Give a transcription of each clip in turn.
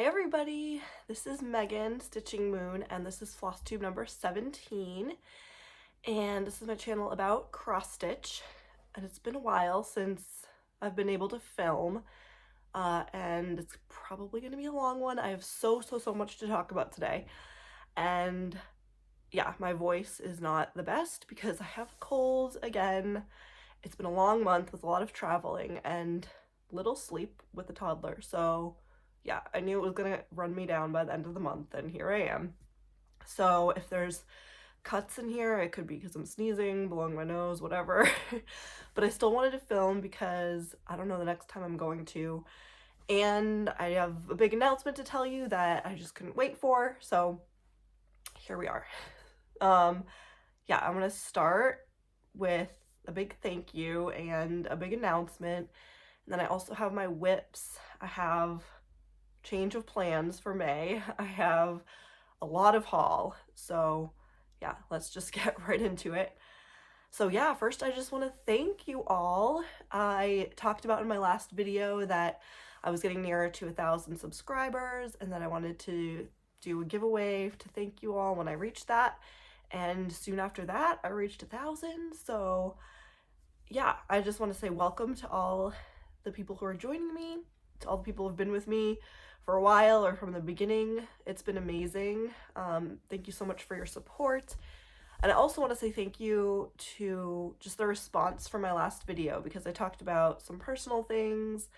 Hi everybody, this is Megan, Stitching Moon, and this is Flosstube number 17. And this is my channel about cross stitch. And it's been a while since I've been able to film. And it's probably going to be a long one. I have so much to talk about today. And yeah, my voice is not the best because I have a cold again. It's been a long month with a lot of traveling and little sleep with the toddler. So yeah, I knew it was gonna run me down by the end of the month, and here I am. So if there's cuts in here, it could be because I'm sneezing, blowing my nose, whatever. But I still wanted to film because I don't know the next time I'm going to. And I have a big announcement to tell you that I just couldn't wait for, so here we are. Yeah, I'm gonna start with a big thank you and a big announcement. And then I also have my whips. I have change of plans for May. I have a lot of haul. So yeah, let's just get right into it. So yeah, first I just want to thank you all. I talked about in my last video that I was getting nearer to 1,000 subscribers and that I wanted to do a giveaway to thank you all when I reached that. And soon after that, I reached 1,000. So yeah, I just want to say welcome to all the people who are joining me, to all the people who've been with me for a while or from the beginning. It's been amazing. Thank you so much for your support. And I also want to say thank you to just the response from my last video, because I talked about some personal things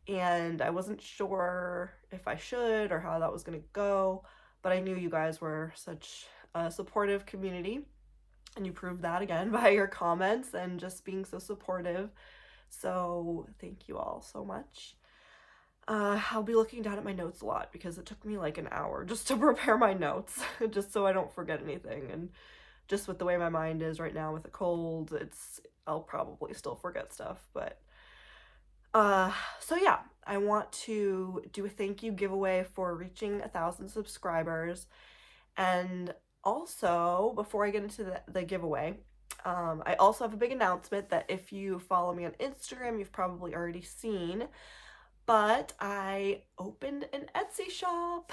and I wasn't sure if I should or how that was going to go, but I knew you guys were such a supportive community, and you proved that again by your comments and just being so supportive. So thank you all so much. I'll be looking down at my notes a lot because it took me like an hour just to prepare my notes, just so I don't forget anything. And just with the way my mind is right now with a cold, I'll probably still forget stuff. But so yeah, I want to do a thank you giveaway for reaching 1,000 subscribers. And also, before I get into the giveaway, I also have a big announcement that if you follow me on Instagram, you've probably already seen, but I opened an Etsy shop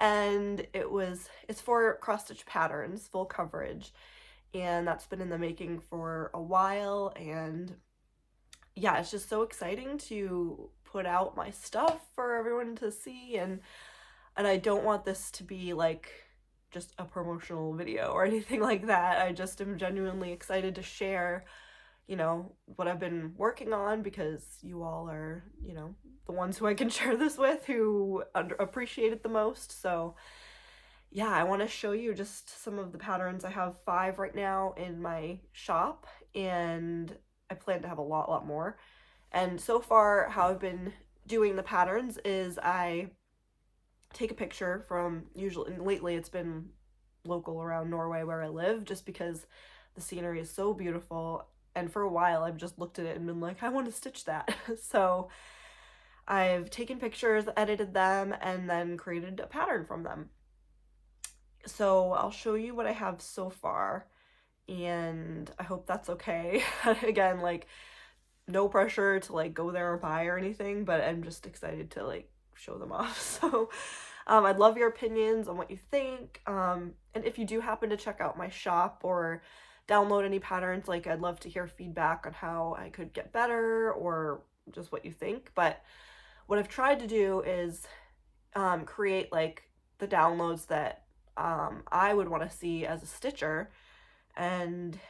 and it's for cross stitch patterns, full coverage, and that's been in the making for a while. And yeah, it's just so exciting to put out my stuff for everyone to see, and I don't want this to be like just a promotional video or anything like that. I just am genuinely excited to share, what I've been working on, because you all are, the ones who I can share this with, who appreciate it the most. So yeah, I want to show you just some of the patterns. I have 5 right now in my shop, and I plan to have a lot more. And so far, how I've been doing the patterns is I take a picture from, usually lately it's been local around Norway where I live, just because the scenery is so beautiful, and for a while I've just looked at it and been like, I want to stitch that. So I've taken pictures, edited them, and then created a pattern from them. So I'll show you what I have so far, and I hope that's okay. Again, like, no pressure to like go there or buy or anything, but I'm just excited to like show them off. So I'd love your opinions on what you think. And if you do happen to check out my shop or download any patterns, like, I'd love to hear feedback on how I could get better or just what you think. But what I've tried to do is create like the downloads that I would want to see as a stitcher. And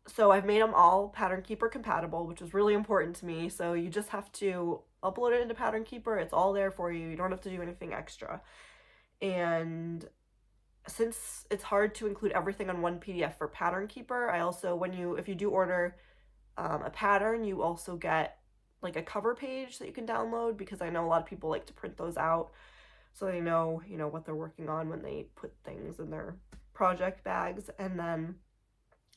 so I've made them all Pattern Keeper compatible, which is really important to me. So you just have to upload it into Pattern Keeper. It's all there for you. You don't have to do anything extra. And since it's hard to include everything on one PDF for Pattern Keeper, I also, if you do order a pattern, you also get like a cover page that you can download, because I know a lot of people like to print those out so they know, what they're working on when they put things in their project bags. And then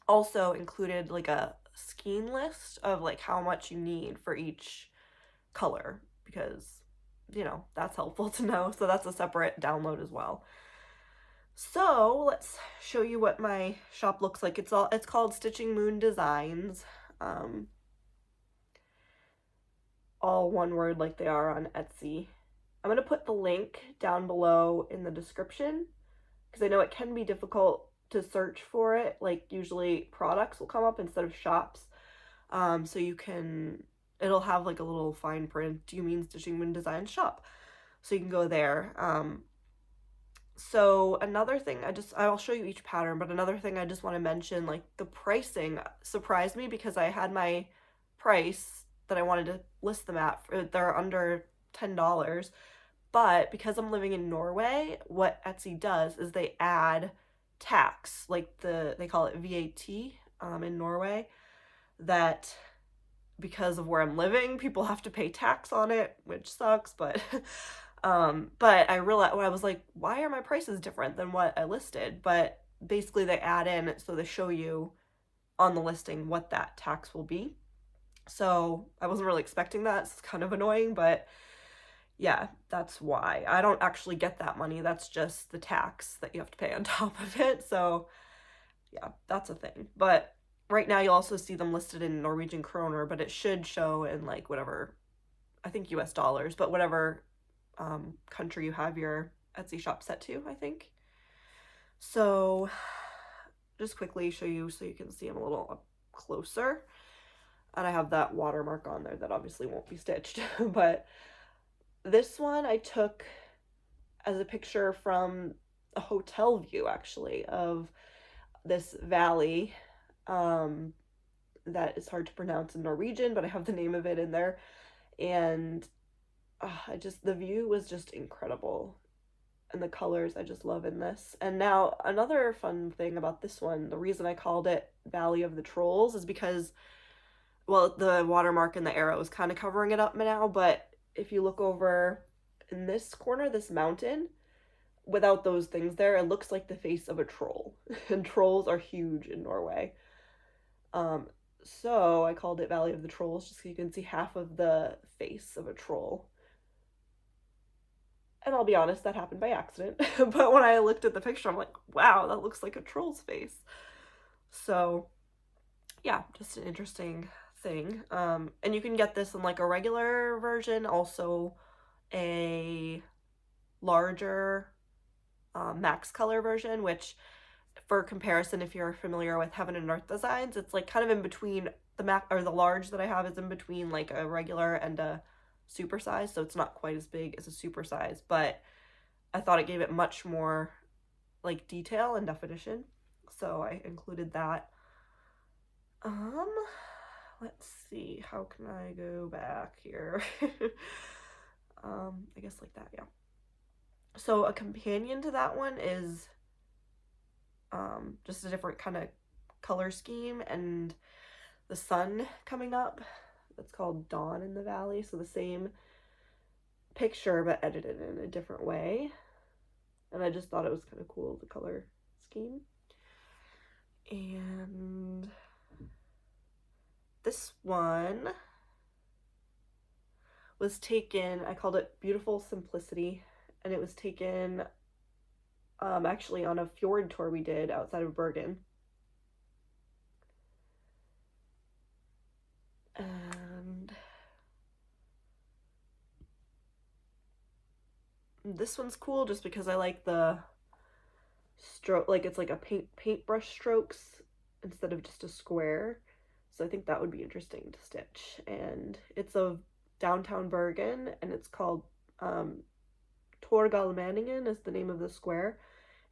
also included like a skein list of like how much you need for each color, because that's helpful to know. So that's a separate download as well. So let's show you what my shop looks like. It's called Stitching Moon Designs, all one word like they are on Etsy. I'm going to put the link down below in the description because I know it can be difficult to search for it. Like usually products will come up instead of shops. So you can, it'll have like a little fine print, do you mean Stitching Moon Design shop? So you can go there. So another thing, I'll show you each pattern, but another thing I just want to mention, like the pricing surprised me because I had my price that I wanted to list them at, they're under $10. But because I'm living in Norway, what Etsy does is they add tax, like they call it VAT in Norway, that because of where I'm living, people have to pay tax on it, which sucks, but but I realized, I was like, why are my prices different than what I listed? But basically they add in, so they show you on the listing what that tax will be. So I wasn't really expecting that. It's kind of annoying, but yeah, that's why. I don't actually get that money. That's just the tax that you have to pay on top of it. So yeah, that's a thing. But right now you'll also see them listed in Norwegian kroner, but it should show in like whatever, I think US dollars, but whatever country you have your Etsy shop set to, I think. So just quickly show you so you can see them a little up closer. And I have that watermark on there that obviously won't be stitched, but this one I took as a picture from a hotel view, actually, of this valley that is hard to pronounce in Norwegian, but I have the name of it in there. And the view was just incredible. And the colors I just love in this. And now another fun thing about this one, the reason I called it Valley of the Trolls is because, well, the watermark and the arrow is kind of covering it up now, but if you look over in this corner, this mountain, without those things there, it looks like the face of a troll. And trolls are huge in Norway. So I called it Valley of the Trolls just so you can see half of the face of a troll. And I'll be honest, that happened by accident. But when I looked at the picture, I'm like, wow, that looks like a troll's face. So yeah, just an interesting thing. And you can get this in like a regular version, also a larger max color version, which for comparison, if you're familiar with Heaven and Earth designs, it's like kind of in between the large that I have is in between like a regular and a super size, so it's not quite as big as a super size, but I thought it gave it much more like detail and definition, so I included that. Let's see, how can I go back here? I guess like that, yeah. So a companion to that one is just a different kind of color scheme and the sun coming up. That's called Dawn in the Valley. So the same picture but edited in a different way. And I just thought it was kind of cool, the color scheme. And this one was taken, I called it Beautiful Simplicity, and it was taken actually on a fjord tour we did outside of Bergen. And this one's cool just because I like the stroke, like it's like a paintbrush strokes instead of just a square. So I think that would be interesting to stitch. And it's of downtown Bergen, and it's called Torgallmenningen is the name of the square.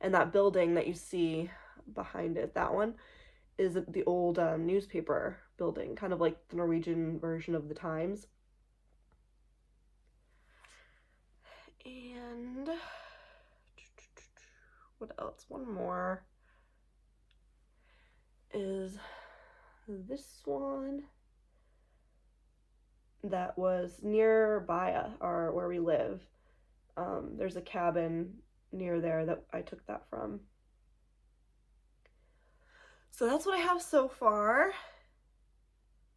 And that building that you see behind it, that one, is the old newspaper building, kind of like the Norwegian version of the Times. And what else? One more is this one that was nearby or where we live. There's a cabin near there that I took that from. So that's what I have so far.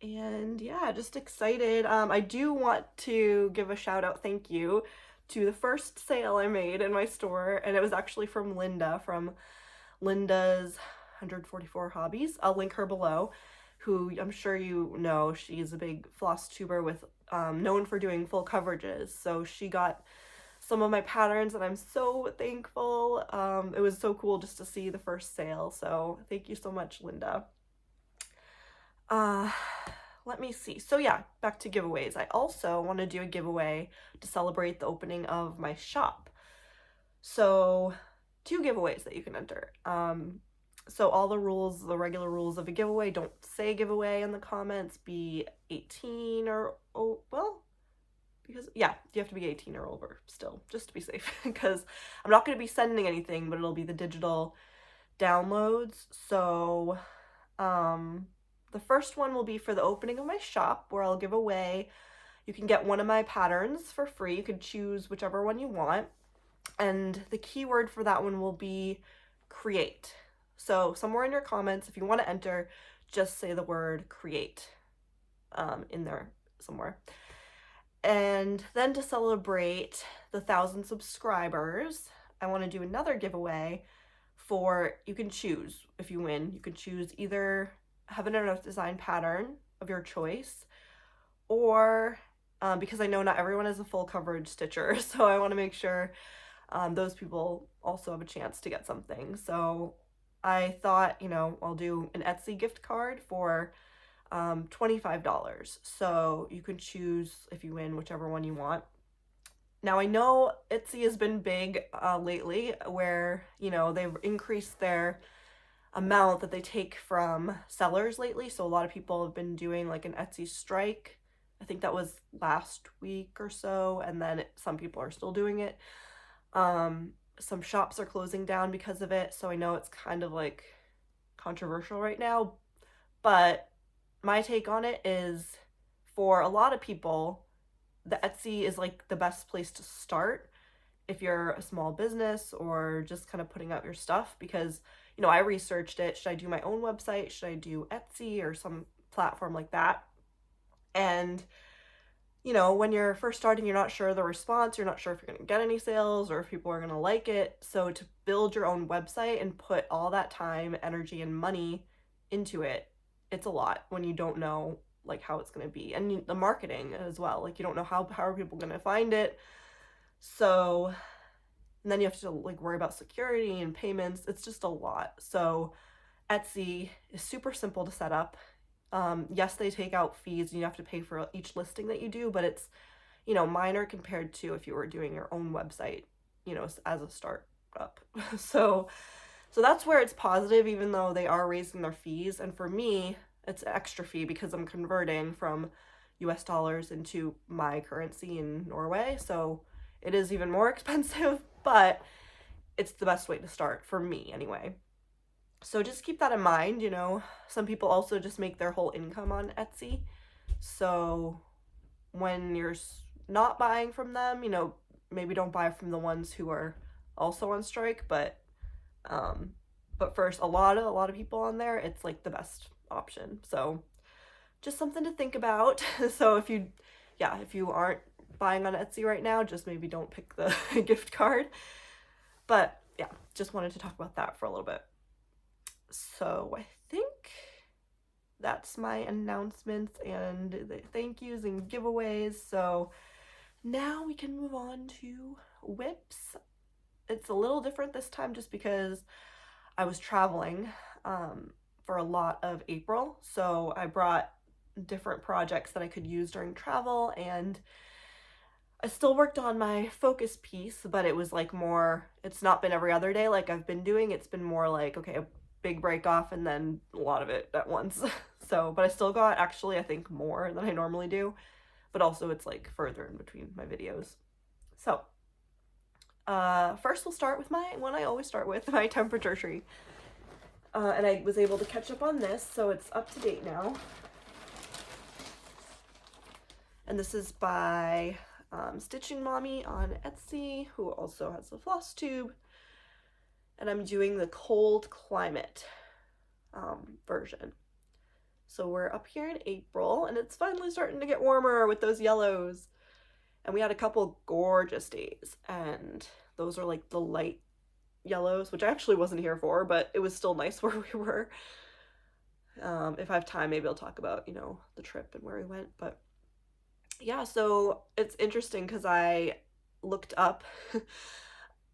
And yeah, just excited. I do want to give a shout out, thank you, to the first sale I made in my store, and it was actually from Linda, from Linda's 144 Hobbies. I'll link her below, who I'm sure you know. She's a big Flosstuber with known for doing full coverages. So she got some of my patterns, and I'm so thankful. It was so cool just to see the first sale, so thank you so much, Linda. Let me see. So yeah, back to giveaways. I also want to do a giveaway to celebrate the opening of my shop. So 2 giveaways that you can enter. So all the rules, the regular rules of a giveaway, don't say giveaway in the comments, be 18 or, oh, well, because, yeah, you have to be 18 or over still, just to be safe, because I'm not going to be sending anything, but it'll be the digital downloads. So, the first one will be for the opening of my shop, where I'll give away, you can get one of my patterns for free. You can choose whichever one you want. And the keyword for that one will be create. So somewhere in your comments, if you want to enter, just say the word create in there somewhere. And then to celebrate the 1,000 subscribers, I want to do another giveaway for, you can choose if you win. You can choose either Heaven and Earth design pattern of your choice, or because I know not everyone is a full coverage stitcher, so I want to make sure those people also have a chance to get something. So I thought, you know, I'll do an Etsy gift card for $25. So you can choose, if you win, whichever one you want. Now I know Etsy has been big lately, where, you know, they've increased their amount that they take from sellers lately. So a lot of people have been doing like an Etsy strike. I think that was last week or so, and then some people are still doing it. Some shops are closing down because of it, so I know it's kind of like controversial right now, but my take on it is, for a lot of people, the Etsy is like the best place to start if you're a small business or just kind of putting out your stuff, because, you know, I researched it. Should I do my own website? Should I do Etsy or some platform like that? And, you know, when you're first starting, you're not sure of the response, you're not sure if you're going to get any sales or if people are going to like it. So to build your own website and put all that time, energy, and money into it, it's a lot when you don't know like how it's going to be, and the marketing as well. Like, you don't know how are people going to find it. So, and then you have to like worry about security and payments. It's just a lot. So Etsy is super simple to set up. Yes, they take out fees and you have to pay for each listing that you do, but it's, you know, minor compared to if you were doing your own website, you know, as a startup. So that's where it's positive, even though they are raising their fees. And for me, it's an extra fee because I'm converting from US dollars into my currency in Norway. So it is even more expensive, but it's the best way to start for me anyway. So just keep that in mind. You know, some people also just make their whole income on Etsy. So when you're not buying from them, you know, maybe don't buy from the ones who are also on strike, but first, a lot of people on there, it's like the best option. So just something to think about. So if you aren't buying on Etsy right now, just maybe don't pick the gift card. But yeah, just wanted to talk about that for a little bit. So I think that's my announcements and the thank yous and giveaways. So now we can move on to whips. It's a little different this time just because I was traveling for a lot of April. So I brought different projects that I could use during travel, and I still worked on my focus piece, but it was like more, it's not been every other day like I've been doing. It's been more like, okay, a big break off and then a lot of it at once. So, but I still got actually, I think, more than I normally do, but also it's like further in between my videos. So, first we'll start with my one I always start with, my temperature tree. And I was able to catch up on this, so it's up to date now. And this is by Stitching Mommy on Etsy, who also has the Flosstube. And I'm doing the cold climate version. So we're up here in April, and it's finally starting to get warmer with those yellows. And we had a couple gorgeous days, and those are like the light yellows, which I actually wasn't here for, but it was still nice where we were. If I have time, maybe I'll talk about, you know, the trip and where we went. But yeah, so it's interesting because I looked up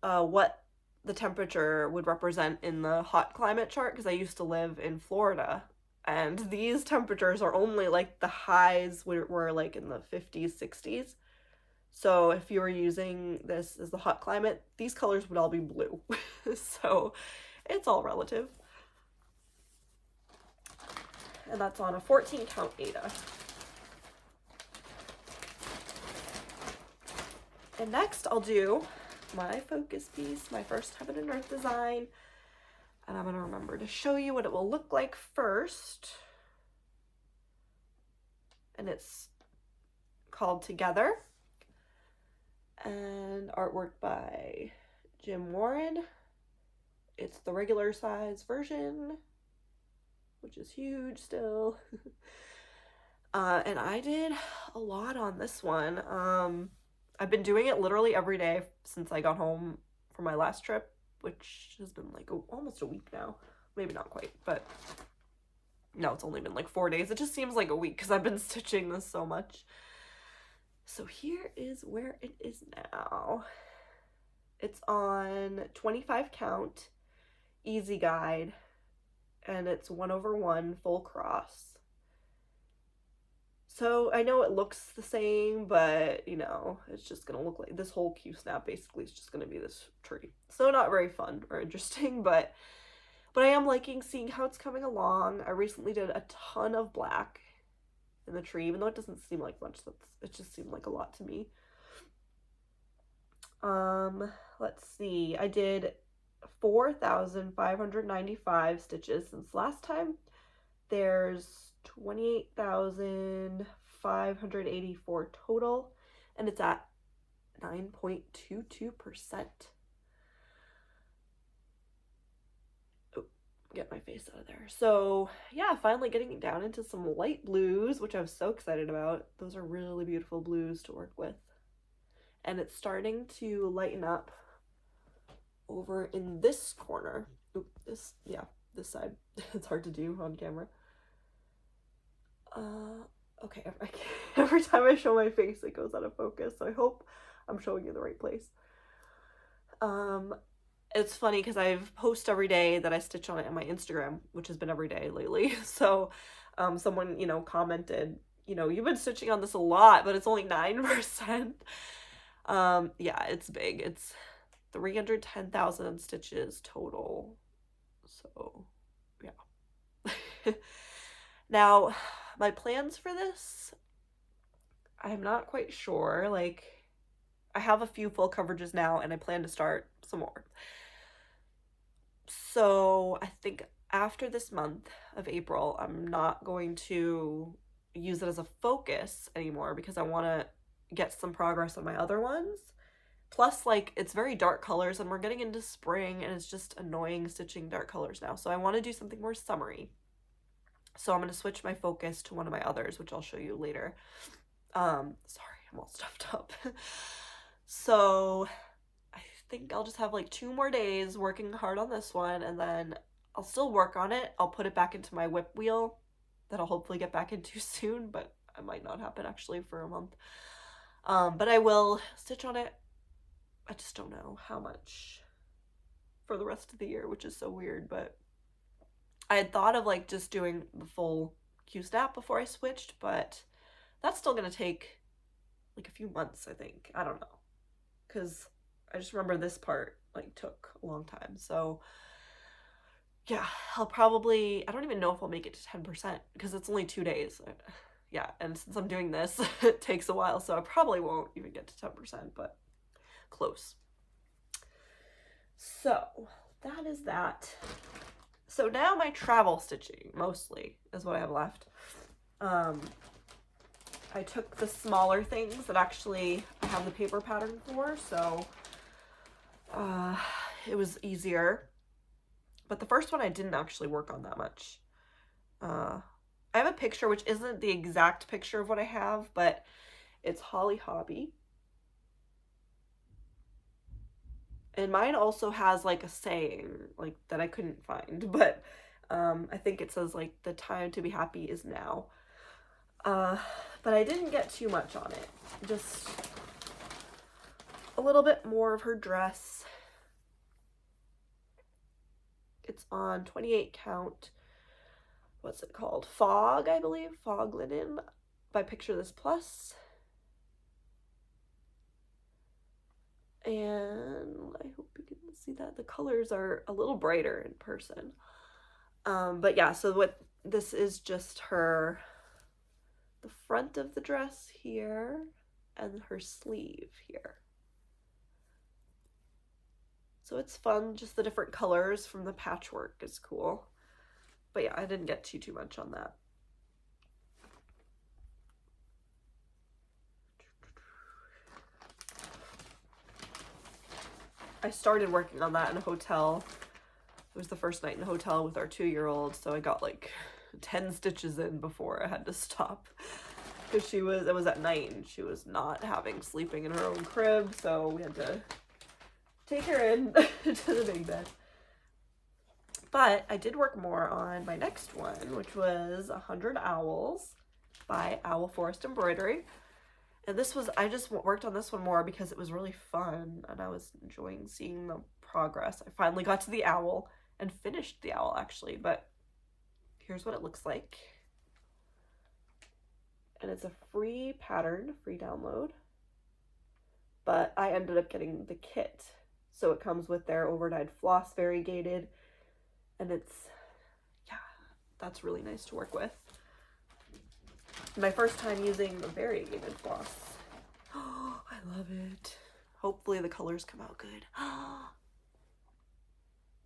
what the temperature would represent in the hot climate chart, because I used to live in Florida, and these temperatures are only like the highs were like in the 50s, 60s. So if you were using this as the hot climate, these colors would all be blue. So it's all relative. And that's on a 14 count Aida. And next I'll do my focus piece, my first Heaven and Earth design. And I'm going to remember to show you what it will look like first. And it's called Together. And artwork by Jim Warren. It's the regular size version, which is huge still. And I did a lot on this one. I've been doing it literally every day since I got home from my last trip, which has been like almost a week now. Maybe not quite, but no, it's only been like 4 days. It just seems like a week because I've been stitching this so much. So here is where it is now. It's on 25 count, easy guide, and it's 1/1 full cross. So I know it looks the same, but you know, it's just gonna look like this whole Q snap basically is just gonna be this tree. So not very fun or interesting, but I am liking seeing how it's coming along. I recently did a ton of black in the tree, even though it doesn't seem like much. It just seemed like a lot to me. Let's see. I did 4,595 stitches since last time. There's 28,584 total, and it's at 9.22%. Oh, get my face out of there. So yeah, finally getting down into some light blues, which I was so excited about. Those are really beautiful blues to work with. And it's starting to lighten up over in this corner. Oop, this side. It's hard to do on camera. Okay, every time I show my face it goes out of focus, so I hope I'm showing you the right place. It's funny because I've posted every day that I stitch on it on my Instagram, which has been every day lately. So someone, you know, commented, you know, you've been stitching on this a lot, but it's only 9%. Yeah, it's big. It's 310,000 stitches total. So yeah. Now, my plans for this, I'm not quite sure. Like, I have a few full coverages now, and I plan to start some more. So I think after this month of April, I'm not going to use it as a focus anymore because I want to get some progress on my other ones. Plus, like, it's very dark colors, and we're getting into spring, and it's just annoying stitching dark colors now. So I want to do something more summery. So I'm going to switch my focus to one of my others, which I'll show you later. Sorry, I'm all stuffed up. So I think I'll just have like 2 more days working hard on this one, and then I'll still work on it. I'll put it back into my whip wheel that I'll hopefully get back into soon, but it might not happen actually for a month. But I will stitch on it. I just don't know how much for the rest of the year, which is so weird, but I had thought of like just doing the full Q snap before I switched, but that's still gonna take like a few months, I think. I don't know, because I just remember this part like took a long time. So yeah, I'll probably, I don't even know if I'll make it to 10% because it's only 2 days. Yeah, and since I'm doing this, it takes a while, so I probably won't even get to 10%, but close. So that is that. So now my travel stitching, mostly, is what I have left. I took the smaller things that actually I have the paper pattern for, so it was easier. But the first one I didn't actually work on that much. I have a picture which isn't the exact picture of what I have, but it's Holly Hobby. And mine also has like a saying like that I couldn't find, but I think it says like the time to be happy is now. But I didn't get too much on it. Just a little bit more of her dress. It's on 28 count. What's it called? Fog, I believe. Fog linen by Picture This Plus. And I hope you can see that. The colors are a little brighter in person. But yeah, so what this is just her, the front of the dress here and her sleeve here. So it's fun, just the different colors from the patchwork is cool. But yeah, I didn't get too much on that. I started working on that in a hotel. It was the first night in the hotel with our 2-year-old, so I got like 10 stitches in before I had to stop. Because it was at night and she was not sleeping in her own crib, so we had to take her in to the big bed. But I did work more on my next one, which was 100 Owls by Owl Forest Embroidery. And this was, I just worked on this one more because it was really fun and I was enjoying seeing the progress. I finally got to the owl and finished the owl actually, but here's what it looks like. And it's a free pattern, free download. But I ended up getting the kit. So it comes with their overdyed floss, variegated. And it's, yeah, that's really nice to work with. My first time using the variegated floss. Oh, I love it. Hopefully the colors come out good.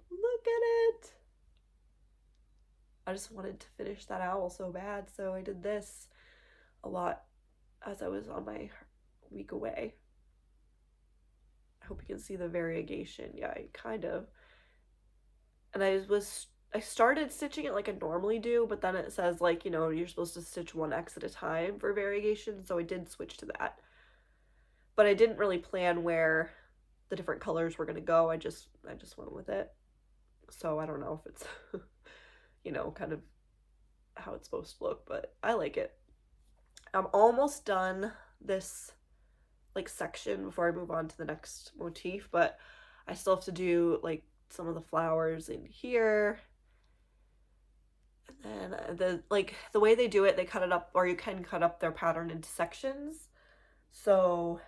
Look at it. I just wanted to finish that owl so bad, so I did this a lot as I was on my week away. I hope you can see the variegation. Yeah, kind of. And I started stitching it like I normally do, but then it says like, you know, you're supposed to stitch 1x at a time for variegation, so I did switch to that. But I didn't really plan where the different colors were going to go. I just went with it. So I don't know if it's, you know, kind of how it's supposed to look, but I like it. I'm almost done this like section before I move on to the next motif, but I still have to do like some of the flowers in here. And then the way they do it, they cut it up, or you can cut up their pattern into sections. So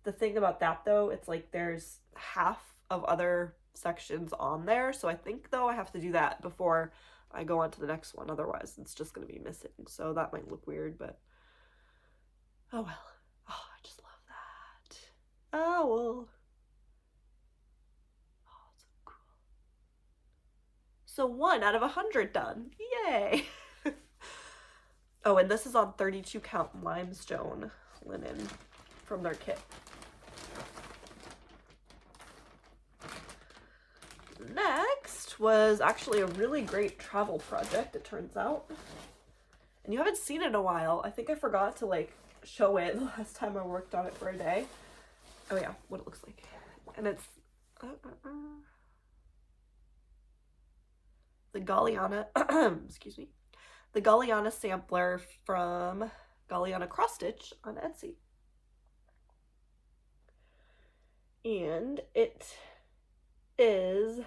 the thing about that though, it's like there's half of other sections on there. So I think though I have to do that before I go on to the next one. Otherwise it's just going to be missing. So that might look weird, but oh well. Oh, I just love that. Oh, well. Oh, so cool. So 1 out of 100 done. Yay. Oh, and this is on 32 count limestone linen from their kit. Next was actually a really great travel project, it turns out. And you haven't seen it in a while. I think I forgot to like show it the last time I worked on it for a day. Oh yeah, what it looks like. And it's the Galliana, excuse me, the Gulliana sampler from Galliana Cross Stitch on Etsy. And it is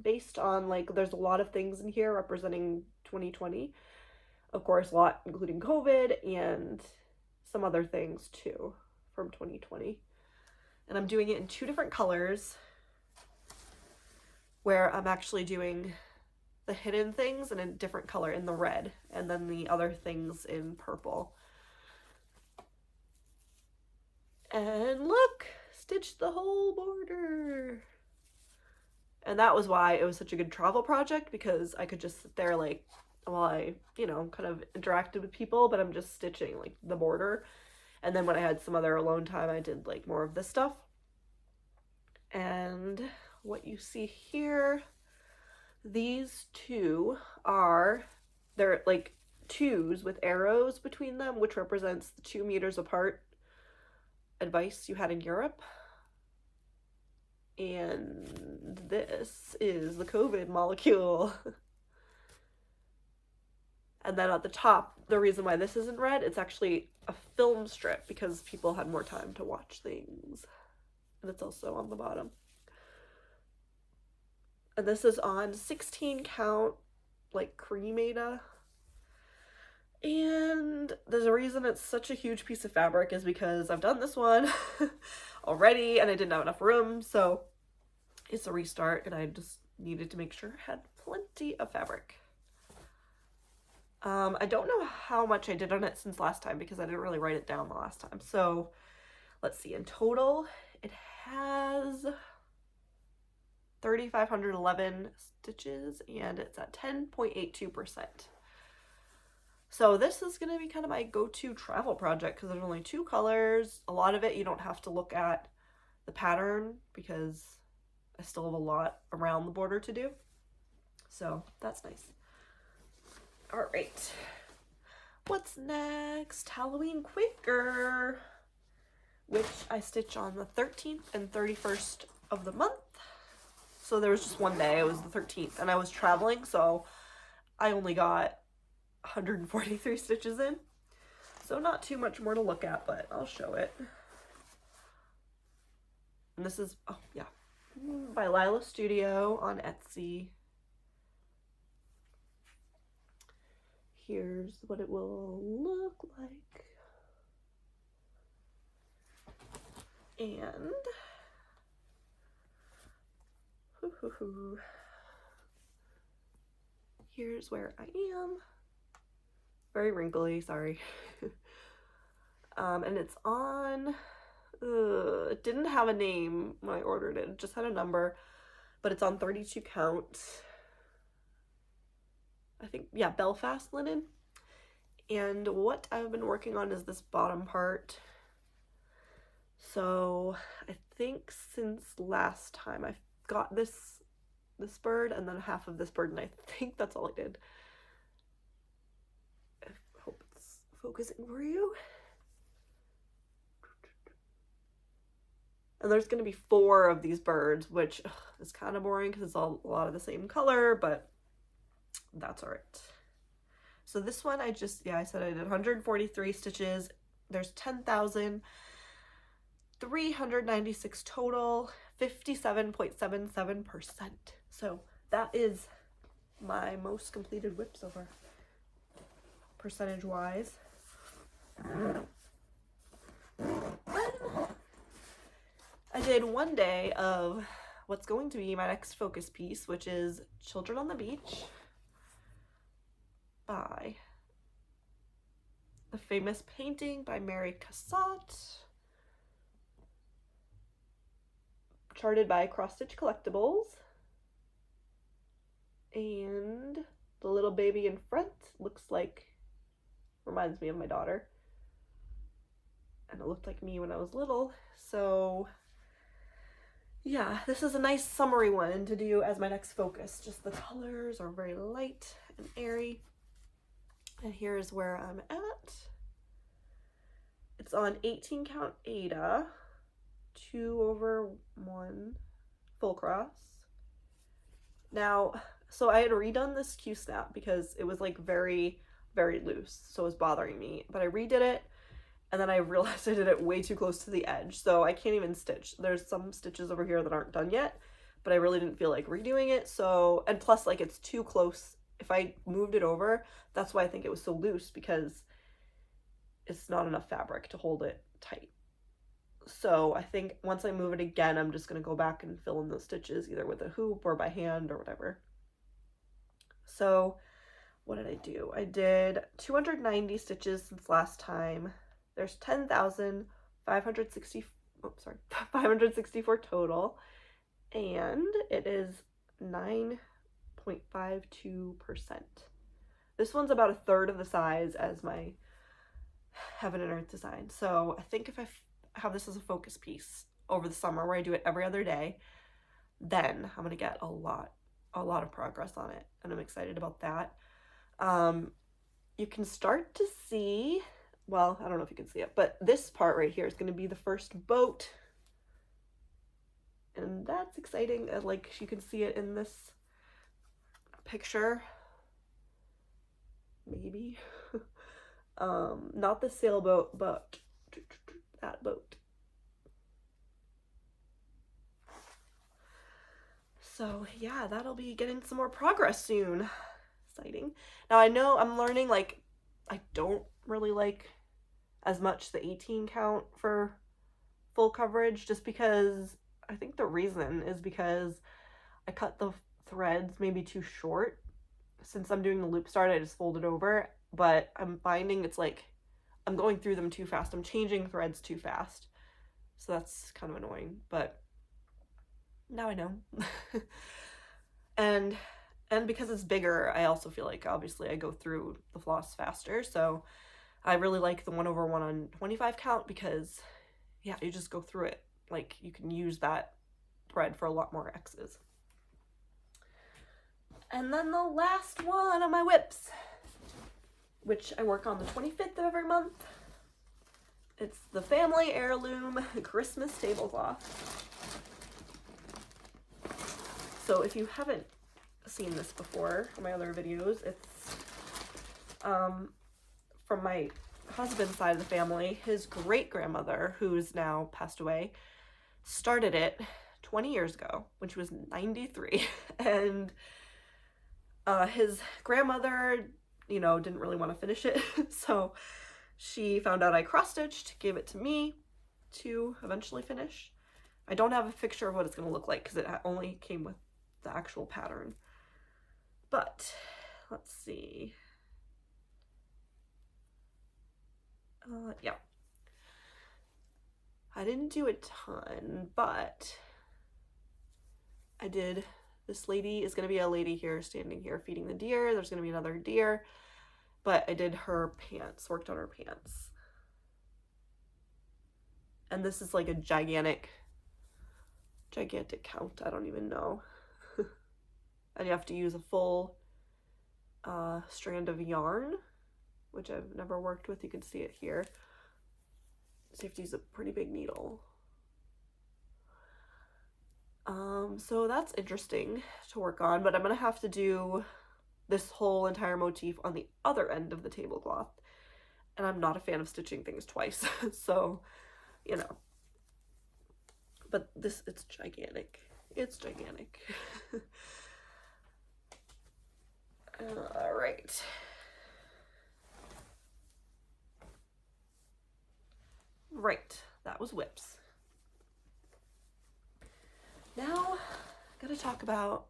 based on like, there's a lot of things in here representing 2020. Of course, a lot including COVID and some other things too from 2020. And I'm doing it in 2 different colors, where I'm actually doing the hidden things in a different color in the red, and then the other things in purple. And look, stitched the whole border. And that was why it was such a good travel project, because I could just sit there like while I, you know, kind of interacted with people, but I'm just stitching like the border. And then when I had some other alone time, I did like more of this stuff. And what you see here, these 2 they're like 2s with arrows between them, which represents the 2 meters apart advice you had in Europe. And this is the COVID molecule. And then at the top, the reason why this isn't red, it's actually a film strip because people had more time to watch things. And it's also on the bottom. And this is on 16 count, like cremata. And there's a reason it's such a huge piece of fabric is because I've done this one already and I didn't have enough room, so it's a restart and I just needed to make sure I had plenty of fabric. I don't know how much I did on it since last time because I didn't really write it down the last time. So let's see, in total it has 3,511 stitches and it's at 10.82%. So this is going to be kind of my go-to travel project because there's only 2 colors. A lot of it you don't have to look at the pattern because I still have a lot around the border to do. So that's nice. All right. What's next? Halloween Quaker, which I stitch on the 13th and 31st of the month. So there was just one day, it was the 13th, and I was traveling, so I only got 143 stitches in. So not too much more to look at, but I'll show it. And this is, oh yeah, by Lila Studio on Etsy. Here's what it will look like. And here's where I am. Very wrinkly, sorry. And it's on, it didn't have a name when I ordered it, it just had a number, but it's on 32 count. I think, yeah, Belfast linen. And what I've been working on is this bottom part. So I think since last time I've got this bird and then half of this bird, and I think that's all I did. I hope it's focusing for you. And there's going to be 4 of these birds, which is kind of boring because it's all a lot of the same color, but that's all right. So this one I said I did 143 stitches. There's 10,396 total, 57.77%. So that is my most completed whip so far, percentage wise. I did one day of what's going to be my next focus piece, which is Children on the Beach by the famous painting by Mary Cassatt, charted by Cross Stitch Collectibles. And the little baby in front reminds me of my daughter, and it looked like me when I was little. So yeah, this is a nice summery one to do as my next focus. Just the colors are very light and airy. And here's where I'm at. It's on 18 count Aida, 2/1 full cross. Now, so I had redone this Q-snap because it was like very, very loose, so it was bothering me. But I redid it, and then I realized I did it way too close to the edge, so I can't even stitch. There's some stitches over here that aren't done yet, but I really didn't feel like redoing it. So, and plus, like, it's too close. If I moved it over, that's why I think it was so loose, because it's not enough fabric to hold it tight. So I think once I move it again, I'm just going to go back and fill in those stitches either with a hoop or by hand or whatever. So what did I do? I did 290 stitches since last time. There's 564 total, and it is 9.52%. This one's about 1/3 of the size as my Heaven and Earth design. So I think if I have this as a focus piece over the summer where I do it every other day, then I'm gonna get a lot of progress on it, and I'm excited about that. You can start to see, well, I don't know if you can see it, but this part right here is going to be the first boat, and that's exciting. Like, you can see it in this picture, maybe. Not the sailboat, but that boat. So yeah, that'll be getting some more progress soon. Exciting. Now I know I'm learning, like, I don't really like as much the 18 count for full coverage, just because I think the reason is because I cut the threads maybe too short. Since I'm doing the loop start, I just fold it over, but I'm finding it's like I'm going through them too fast. I'm changing threads too fast. So that's kind of annoying, but now I know. and because it's bigger, I also feel like obviously I go through the floss faster. So I really like the 1/1 on 25 count because yeah, you just go through it. Like, you can use that thread for a lot more X's. And then the last one of my whips, which I work on the 25th of every month. It's the family heirloom Christmas tablecloth. So if you haven't seen this before in my other videos, it's from my husband's side of the family. His great-grandmother, who's now passed away, started it 20 years ago when she was 93. And his grandmother, you know, didn't really want to finish it. So she found out I cross-stitched, gave it to me to eventually finish. I don't have a picture of what it's going to look like because it only came with the actual pattern. But let's see. Yeah. I didn't do a ton, but I did. This lady is going to be a lady here standing here feeding the deer. There's going to be another deer, but I did her pants, worked on her pants. And this is like a gigantic count. I don't even know. And you have to use a full strand of yarn, which I've never worked with. You can see it here. So you have to use a pretty big needle. So that's interesting to work on, but I'm gonna have to do this whole entire motif on the other end of the tablecloth. And I'm not a fan of stitching things twice, so, you know. But this, it's gigantic. It's gigantic. All right. Right, that was whips. Now, I gotta talk about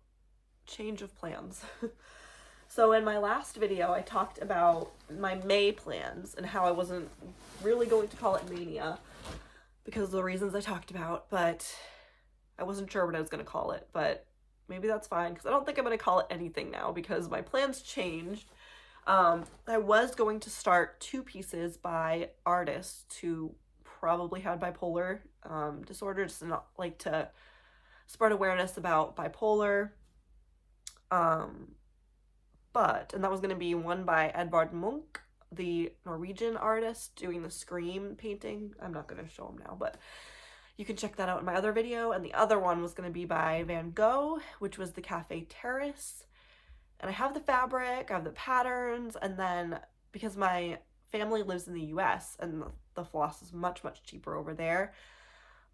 change of plans. So in my last video, I talked about my May plans and how I wasn't really going to call it Mania because of the reasons I talked about, but I wasn't sure what I was going to call it, but maybe that's fine because I don't think I'm going to call it anything now because my plans changed. I was going to start 2 pieces by artists who probably had bipolar disorder, just not like to spread awareness about bipolar. And that was going to be one by Edvard Munch, the Norwegian artist doing the Scream painting. I'm not going to show him now, but you can check that out in my other video. And the other one was going to be by Van Gogh, which was the Cafe Terrace. And I have the fabric, I have the patterns, and then because my family lives in the US and the floss is much, much cheaper over there,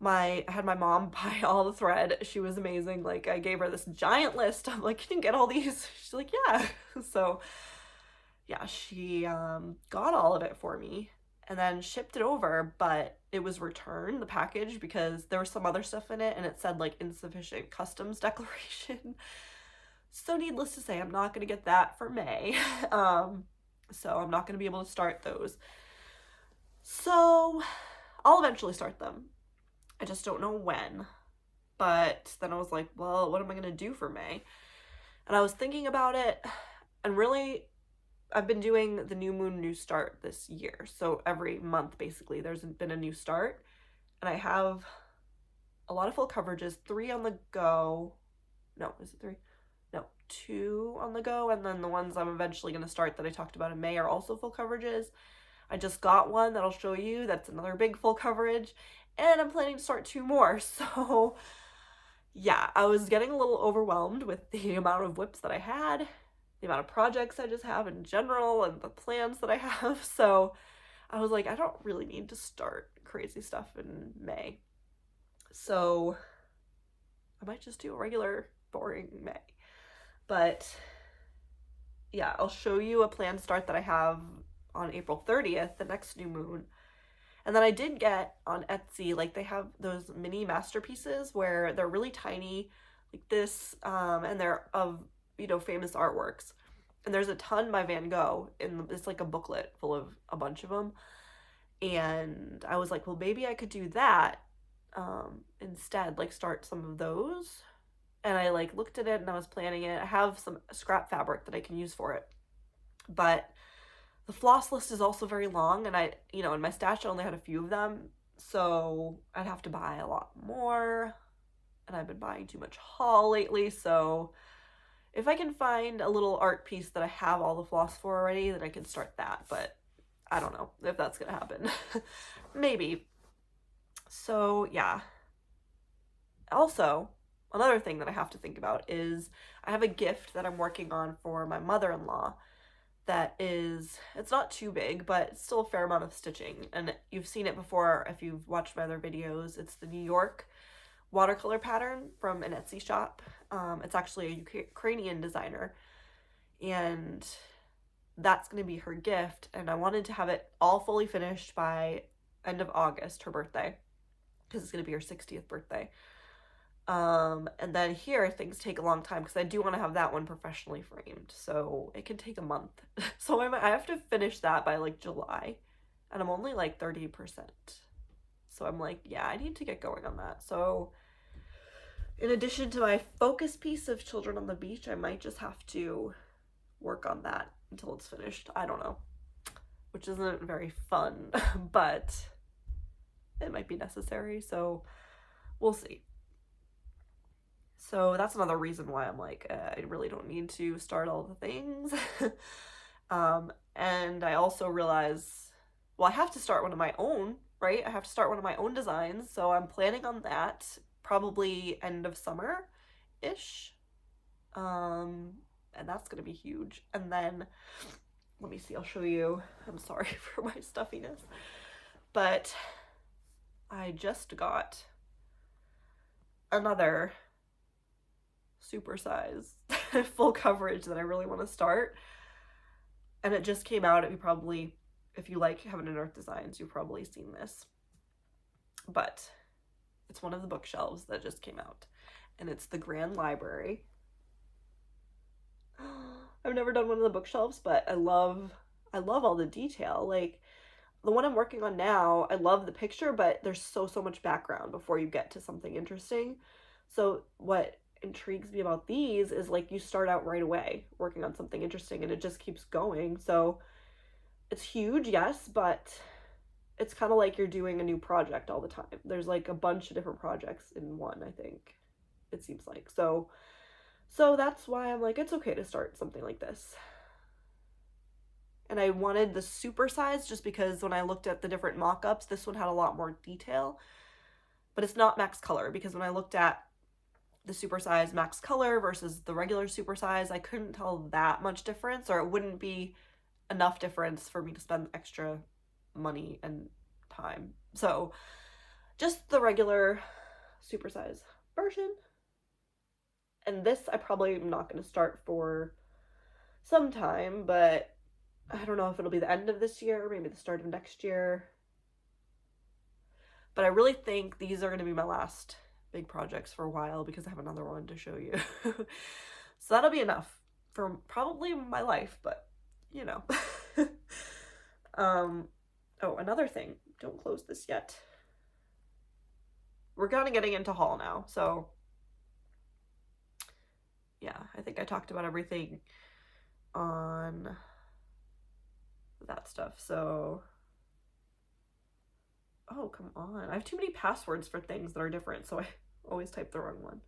I had my mom buy all the thread. She was amazing. Like, I gave her this giant list. I'm like, can you get all these? She's like, yeah. So yeah, she got all of it for me and then shipped it over, but it was returned, the package, because there was some other stuff in it and it said like insufficient customs declaration. So needless to say, I'm not going to get that for May. So I'm not going to be able to start those. So I'll eventually start them. I just don't know when. But then I was like, well, what am I going to do for May? And I was thinking about it, and really, I've been doing the new moon, new start this year. So every month, basically, there's been a new start. And I have a lot of full coverages, 3 on the go. No, is it 3? No, 2 on the go. And then the ones I'm eventually going to start that I talked about in May are also full coverages. I just got one that I'll show you. That's another big full coverage. And I'm planning to start 2 more. So yeah, I was getting a little overwhelmed with the amount of whips that I had. the amount of projects I just have in general and the plans that I have. So I was like, I don't really need to start crazy stuff in May. So I might just do a regular boring May. But yeah, I'll show you a planned start that I have on April 30th, the next new moon. And then I did get on Etsy, like they have those mini masterpieces where they're really tiny, like this, and they're of, you know, famous artworks. And there's a ton by Van Gogh, and it's like a booklet full of a bunch of them. And I was like, well, maybe I could do that instead, like start some of those. And I like looked at it and I was planning it. I have some scrap fabric that I can use for it. But the floss list is also very long, and I, you know, in my stash I only had a few of them, so I'd have to buy a lot more, and I've been buying too much haul lately, so if I can find a little art piece that I have all the floss for already, then I can start that, but I don't know if that's gonna happen. Maybe. So yeah. Also, another thing that I have to think about is I have a gift that I'm working on for my mother-in-law that is, it's not too big, but it's still a fair amount of stitching. And you've seen it before if you've watched my other videos. It's the New York watercolor pattern from an Etsy shop. It's actually a Ukrainian designer. And that's going to be her gift. And I wanted to have it all fully finished by end of August, her birthday, because it's going to be her 60th birthday. And then here things take a long time because I do want to have that one professionally framed, so it can take a month. So I have to finish that by like July, and I'm only like 30%. So I'm like, yeah, I need to get going on that. So in addition to my focus piece of Children on the Beach, I might just have to work on that until it's finished. I don't know, which isn't very fun, but it might be necessary, so we'll see. So that's another reason why I'm like, I really don't need to start all the things. And I also realize, well, I have to start one of my own, right? I have to start one of my own designs. So I'm planning on that probably end of summer-ish. And that's going to be huge. And then, let me see, I'll show you. I'm sorry for my stuffiness. But I just got another super size full coverage that I really want to start, and it just came out. You probably, if you like Heaven and Earth designs, you've probably seen this, but it's one of the bookshelves that just came out, and it's the Grand Library. I've never done one of the bookshelves, but I love all the detail. Like the one I'm working on now, I love the picture, but there's so much background before you get to something interesting. So what intrigues me about these is like you start out right away working on something interesting and it just keeps going. So it's huge, yes, but it's kind of like you're doing a new project all the time. There's like a bunch of different projects in one, I think it seems like. So that's why I'm like, it's okay to start something like this. And I wanted the super size just because when I looked at the different mock-ups, this one had a lot more detail, but it's not max color, because when I looked at the super size max color versus the regular super size, I couldn't tell that much difference, or it wouldn't be enough difference for me to spend extra money and time. So just the regular super size version. And this I probably am not going to start for some time, but I don't know if it'll be the end of this year, maybe the start of next year. But I really think these are going to be my last big projects for a while, because I have another one to show you. So that'll be enough for probably my life, but you know. Oh, another thing, don't close this yet. We're kind of getting into haul now, so yeah, I think I talked about everything on that stuff. So, oh, come on, I have too many passwords for things that are different, so I always type the wrong one.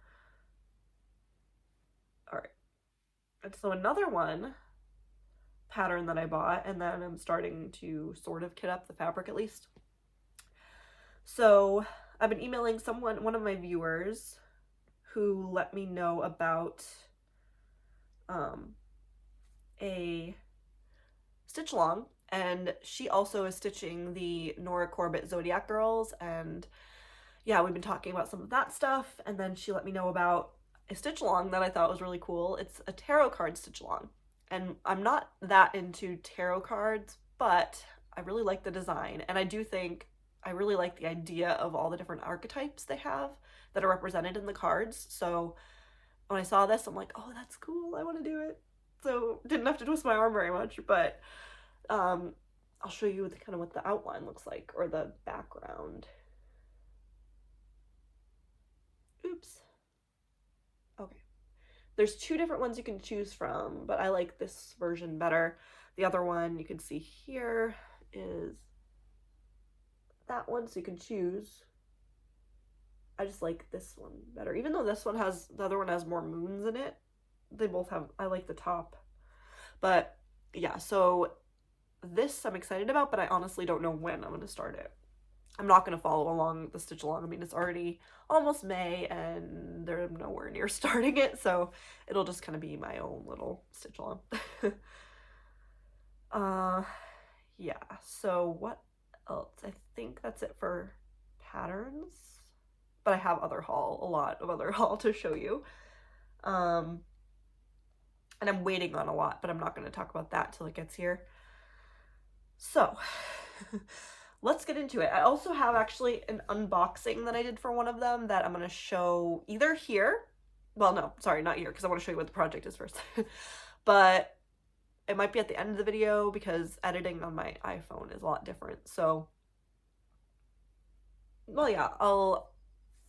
All right, and so another one pattern that I bought, and then I'm starting to sort of kit up the fabric at least. So I've been emailing one of my viewers who let me know about a stitch along, and she also is stitching the Nora Corbett Zodiac Girls, and yeah, we've been talking about some of that stuff, and then she let me know about a stitch along that I thought was really cool. It's a tarot card stitch along, and I'm not that into tarot cards, but I really like the design, and I do think I really like the idea of all the different archetypes they have that are represented in the cards. So when I saw this, I'm like, oh, that's cool, I want to do it. So didn't have to twist my arm very much, but I'll show you kind of what the outline looks like, or the background. Oops. Okay. There's two different ones you can choose from, but I like this version better. The other one you can see here is that one, so you can choose. I just like this one better, even though this one has, the other one has more moons in it. They both have, I like the top. But yeah, so this I'm excited about, but I honestly don't know when I'm going to start it. I'm not going to follow along the stitch along. I mean, it's already almost May and they're nowhere near starting it, so it'll just kind of be my own little stitch along. Yeah, so what else? I think that's it for patterns, but I have a lot of other haul to show you. And I'm waiting on a lot, but I'm not going to talk about that till it gets here. So let's get into it. I also have actually an unboxing that I did for one of them that I'm going to show either here. Well, no, sorry, not here, because I want to show you what the project is first. But it might be at the end of the video because editing on my iPhone is a lot different. So, well, yeah, I'll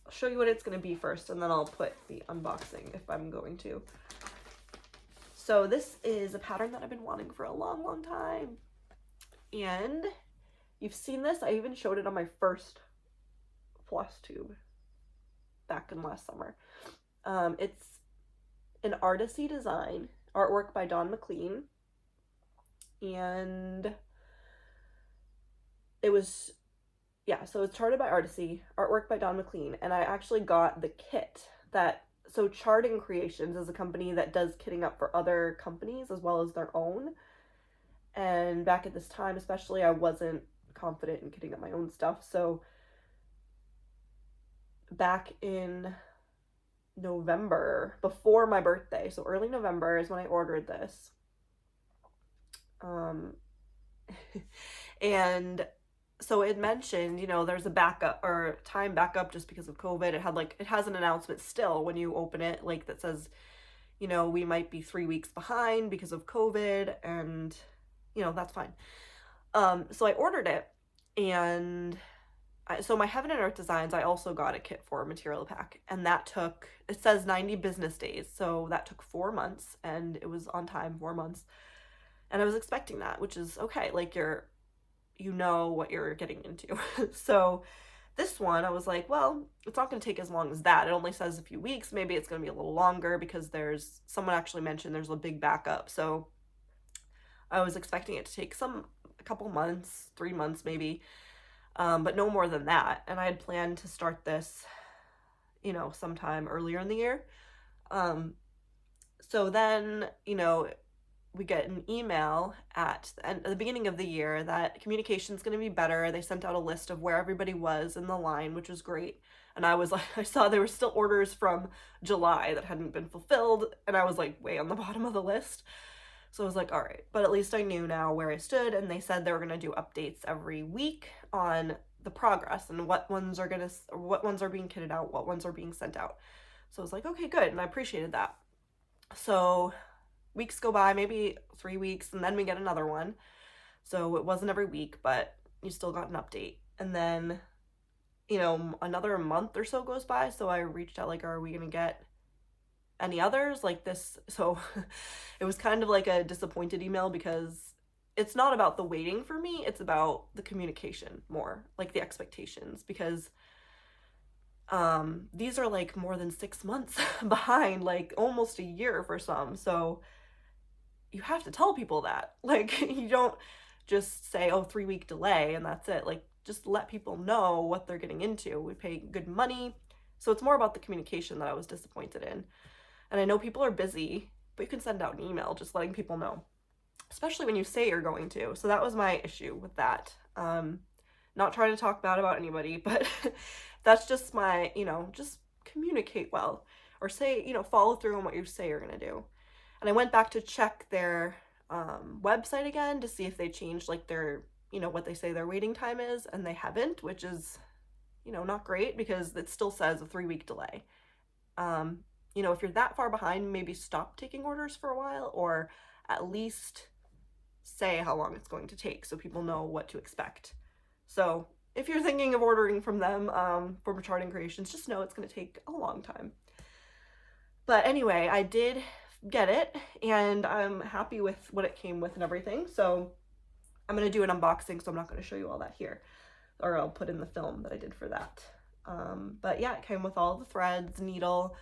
show you what it's going to be first, and then I'll put the unboxing if I'm going to. So this is a pattern that I've been wanting for a long, long time. And you've seen this. I even showed it on my first Flosstube back in last summer. It's an Artecy design, artwork by Maclean. And it was, yeah, so it's charted by Artecy, artwork by Maclean. And I actually got the kit that, so Charting Creations is a company that does kitting up for other companies as well as their own. And back at this time, especially, I wasn't confident in kitting up my own stuff. So back in November, before my birthday, so early November is when I ordered this. And so it mentioned, you know, there's a backup or time backup just because of COVID. It had like, it has an announcement still when you open it, like that says, you know, we might be 3 weeks behind because of COVID, and you know, that's fine. So I ordered it, and so my Heaven and Earth Designs, I also got a kit for a material pack, and that took, it says 90 business days, so that took 4 months, and it was on time, 4 months. And I was expecting that, which is okay, like you know what you're getting into. So this one, I was like, well, it's not going to take as long as that. It only says a few weeks. Maybe it's going to be a little longer because there's, someone actually mentioned there's a big backup. So I was expecting it to take a couple months, 3 months maybe, but no more than that. And I had planned to start this, you know, sometime earlier in the year. So then, you know, we get an email at the beginning of the year that communication is going to be better. They sent out a list of where everybody was in the line, which was great. And I was like, I saw there were still orders from July that hadn't been fulfilled, and I was like way on the bottom of the list. So I was like, all right, but at least I knew now where I stood, and they said they were going to do updates every week on the progress and what ones are being kitted out, what ones are being sent out. So I was like, okay, good, and I appreciated that. So weeks go by, maybe 3 weeks, and then we get another one. So it wasn't every week, but you still got an update. And then, you know, another month or so goes by, so I reached out like, are we gonna get any others like this? So it was kind of like a disappointed email because it's not about the waiting for me, it's about the communication more, like the expectations, because these are like more than 6 months behind, like almost a year for some. So you have to tell people that, like, you don't just say, oh, 3-week delay and that's it. Like, just let people know what they're getting into. We pay good money. So it's more about the communication that I was disappointed in. And I know people are busy, but you can send out an email just letting people know. especially when you say you're going to. So that was my issue with that. Not trying to talk bad about anybody, but that's just my, just communicate well, or say, follow through on what you say you're going to do. And I went back to check their website again to see if they changed like their, what they say their waiting time is, and they haven't, which is, not great because it still says a 3-week delay. If you're that far behind, maybe stop taking orders for a while, or at least say how long it's going to take so people know what to expect. So if you're thinking of ordering from them for charting creations, just know it's going to take a long time. But anyway, I did get it, and I'm happy with what it came with and everything. So I'm going to do an unboxing, so I'm not going to show you all that here, or I'll put in the film that I did for that. But yeah, it came with all the threads, needle,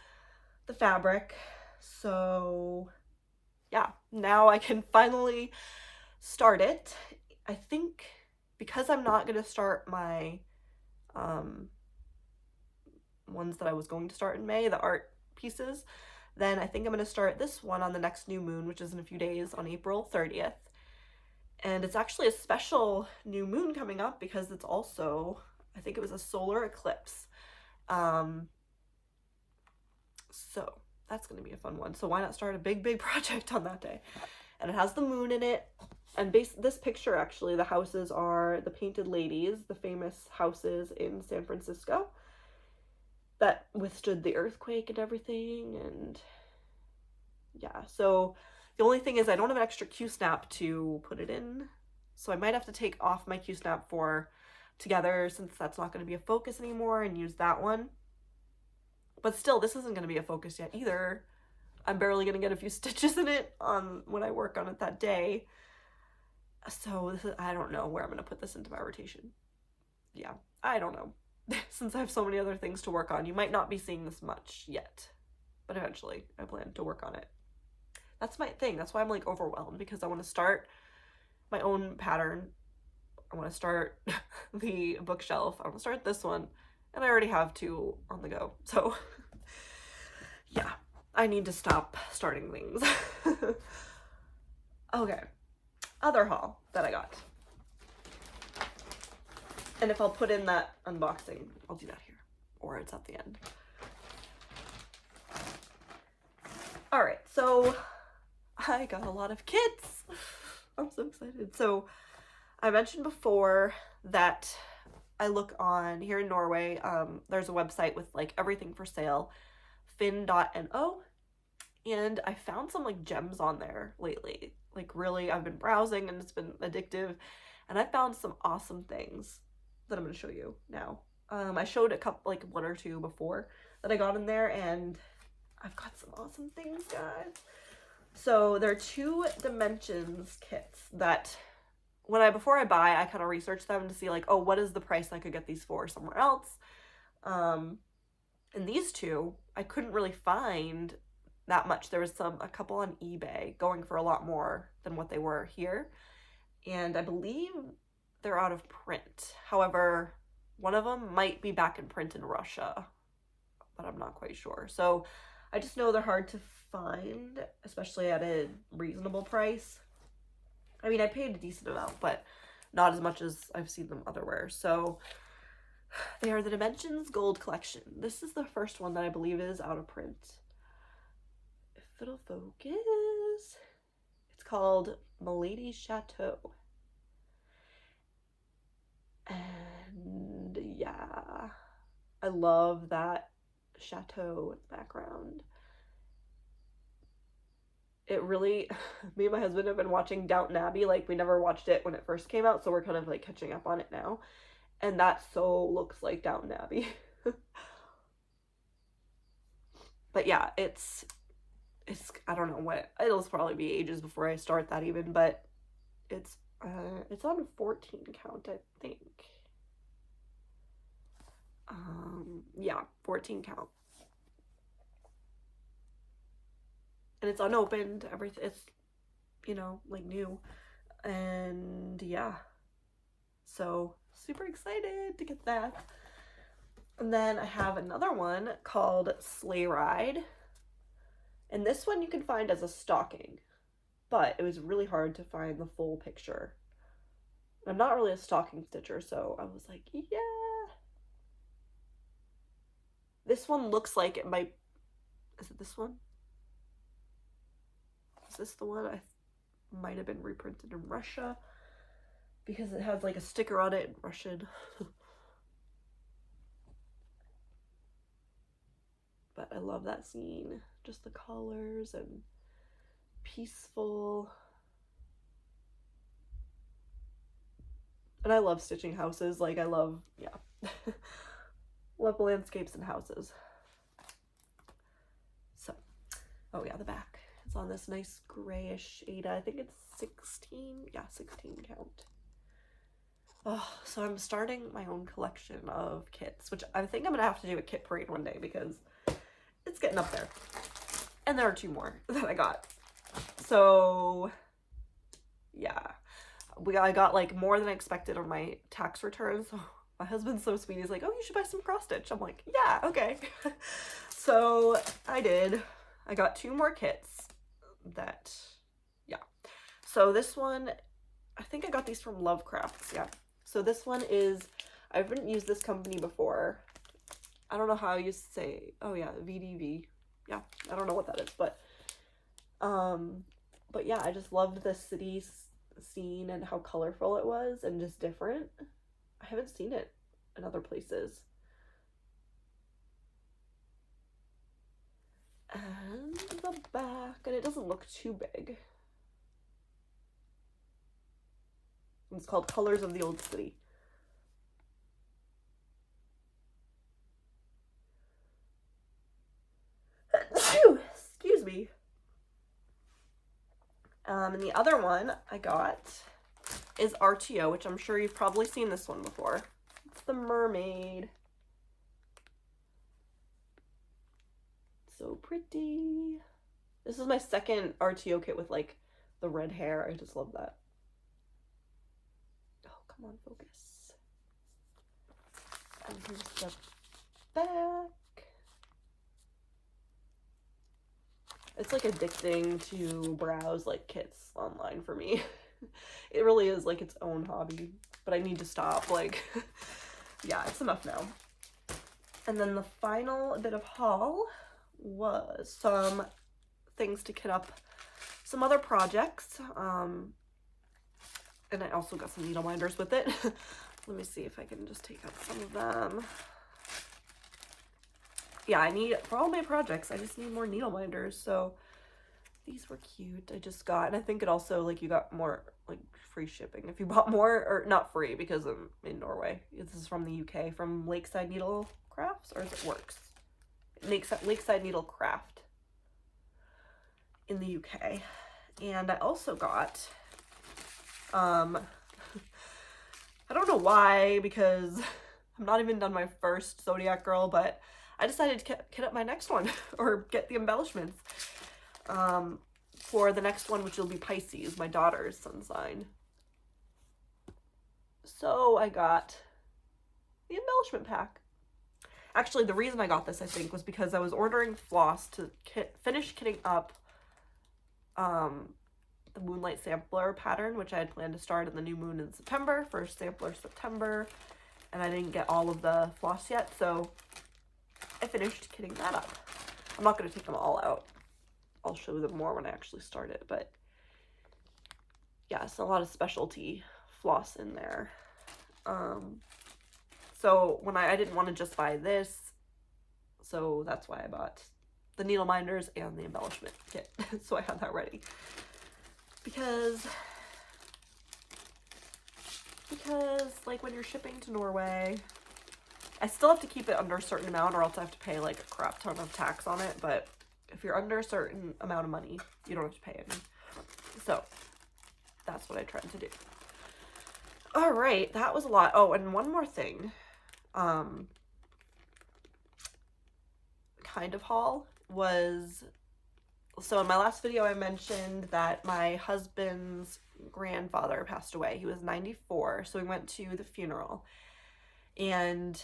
the fabric. So yeah, now I can finally start it. I think because I'm not going to start my ones that I was going to start in May, the art pieces, then I think I'm going to start this one on the next new moon, which is in a few days, on April 30th. And it's actually a special new moon coming up because it's also, I think it was a solar eclipse. So that's going to be a fun one. So why not start a big project on that day? And it has the moon in it. And this picture, actually, the houses are the Painted Ladies, the famous houses in San Francisco that withstood the earthquake and everything. And yeah, so the only thing is I don't have an extra Q-snap to put it in. So I might have to take off my Q-snap for Together, since that's not going to be a focus anymore, and use that one. But still, this isn't going to be a focus yet either. I'm barely going to get a few stitches in it when I work on it that day. So I don't know where I'm going to put this into my rotation. Yeah, I don't know. Since I have so many other things to work on, you might not be seeing this much yet. But eventually, I plan to work on it. That's my thing. That's why I'm like overwhelmed, because I want to start my own pattern. I want to start the bookshelf. I want to start this one. And I already have 2 on the go. So yeah, I need to stop starting things. Okay. Other haul that I got. And if I'll put in that unboxing, I'll do that here. Or it's at the end. Alright, so I got a lot of kits. I'm so excited. So I mentioned before that I look on, here in Norway, there's a website with like everything for sale, fin.no, and I found some like gems on there lately. Like really, I've been browsing and it's been addictive, and I found some awesome things that I'm going to show you now. I showed a couple, like 1 or 2 before that I got in there, and I've got some awesome things, guys. So there are 2 dimensions kits that before I buy, I kind of research them to see like, oh, what is the price I could get these for somewhere else? And these 2, I couldn't really find that much. There was a couple on eBay going for a lot more than what they were here. And I believe they're out of print. However, one of them might be back in print in Russia, but I'm not quite sure. So I just know they're hard to find, especially at a reasonable price. I mean, I paid a decent amount, but not as much as I've seen them otherwhere. So they are the Dimensions Gold Collection. This is the first one that I believe is out of print. If it'll focus. It's called Milady's Chateau. And yeah, I love that chateau in the background. It really, me and my husband have been watching Downton Abbey. Like, we never watched it when it first came out, so we're kind of like catching up on it now. And that so looks like Downton Abbey. But yeah, it's I don't know what, it'll probably be ages before I start that even, but it's on 14 count, I think. Yeah, 14 count. And it's unopened, everything, it's, like new. And yeah, so super excited to get that. And then I have another one called Sleigh Ride. And this one you can find as a stocking, but it was really hard to find the full picture. I'm not really a stocking stitcher, so I was like, yeah. This one looks like it might, is it this one? Is this the one? I might have been reprinted in Russia because it has like a sticker on it in Russian. But I love that scene. Just the colors and peaceful. And I love stitching houses. Like, I love, yeah. Love landscapes and houses. So, oh yeah, the back. It's on this nice grayish Ada. I think it's 16. Yeah, 16 count. Oh, so I'm starting my own collection of kits, which I think I'm gonna have to do a kit parade one day because it's getting up there. And there are 2 more that I got. So yeah, I got like more than I expected on my tax return. So my husband's so sweet. He's like, oh, you should buy some cross stitch. I'm like, yeah, okay. So I did. I got 2 more kits that, yeah. So this one, I think I got these from Lovecrafts. Yeah. So this one is, I haven't used this company before. I don't know how you say, oh yeah, VDV. Yeah, I don't know what that is, but yeah, I just loved the city scene and how colorful it was and just different. I haven't seen it in other places. And the back, and it doesn't look too big. It's called Colors of the Old City. Excuse me. And the other one I got is RTO, which I'm sure you've probably seen this one before. It's the mermaid. So pretty. This is my second RTO kit with like the red hair. I just love that. Oh, come on, focus. And here's the back. It's like addicting to browse like kits online for me. It really is like its own hobby, but I need to stop. Like, yeah, it's enough now. And then the final bit of haul was some things to kit up some other projects. And I also got some needle minders with it. Let me see if I can just take out some of them. Yeah, I need, for all my projects, I just need more needle minders. So these were cute. I just got, and I think it also, like, you got more, like, free shipping if you bought more, or not free because I'm in Norway. This is from the UK, from Lakeside Needle Crafts, or is it Works? Lakeside Needle Craft in the UK. And I also got, I don't know why, because I'm not even done my first Zodiac Girl, but I decided to kit up my next one, or get the embellishments for the next one, which will be Pisces, my daughter's sun sign. So I got the embellishment pack. Actually, the reason I got this, I think, was because I was ordering floss to finish kitting up the Moonlight Sampler pattern, which I had planned to start in the new moon in September, first sampler September, and I didn't get all of the floss yet, so I finished kitting that up. I'm not going to take them all out. I'll show them more when I actually start it, but yeah, it's a lot of specialty floss in there. So when I didn't want to just buy this, so that's why I bought the needle minders and the embellishment kit. So I had that ready. Because like when you're shipping to Norway, I still have to keep it under a certain amount or else I have to pay like a crap ton of tax on it. But if you're under a certain amount of money, you don't have to pay any. So that's what I tried to do. All right, that was a lot. Oh, and one more thing. Kind of haul was, so in my last video I mentioned that my husband's grandfather passed away. He was 94, so we went to the funeral, and